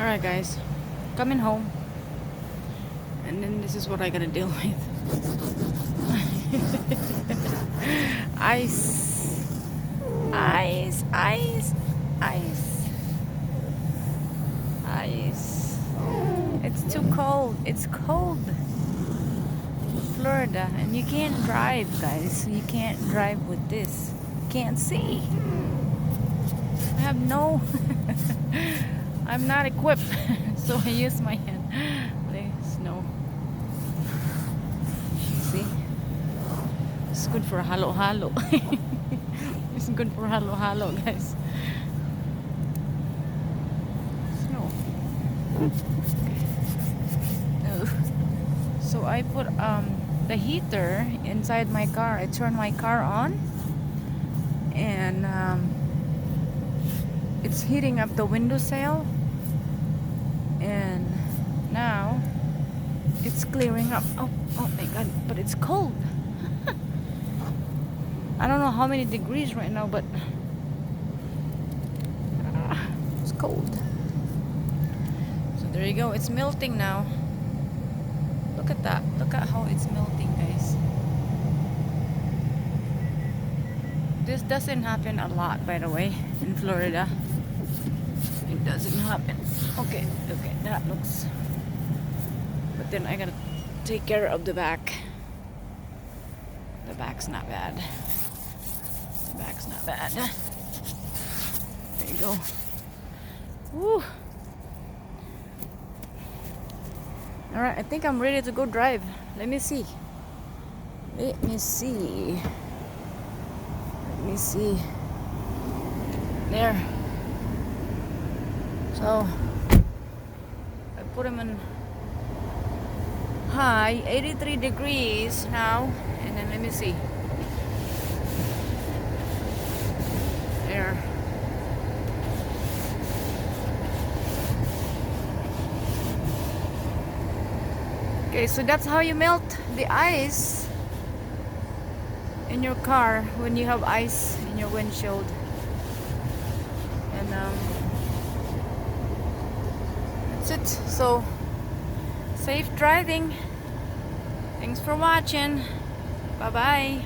Alright guys, coming home, and then this is what I gotta deal with. Ice, ice, ice, ice, ice. It's too cold. It's cold, Florida, and you can't drive, guys. You can't drive with this. You can't see. I have no I'm not equipped, so I use my hand. There's no. See? It's good for halo-halo. It's good for halo-halo, guys. Snow. So I put the heater inside my car. I turned my car on, and it's heating up the windowsill, and now it's clearing up. Oh my god, but it's cold. I don't know how many degrees right now, but it's cold. So there you go, it's melting now. Look at that. Look at how it's melting, guys. This doesn't happen a lot, by the way, in Florida. It doesn't happen. Okay, that looks. But then I gotta take care of the back. The back's not bad. The back's not bad. There you go. Woo. Alright, I think I'm ready to go drive. Let me see. Let me see. Let me see. There. So I put him in high, 83 degrees now, and then let me see. There. Okay, so that's how you melt the ice in your car when you have ice in your windshield. And that's it. So safe driving. Thanks for watching. Bye bye.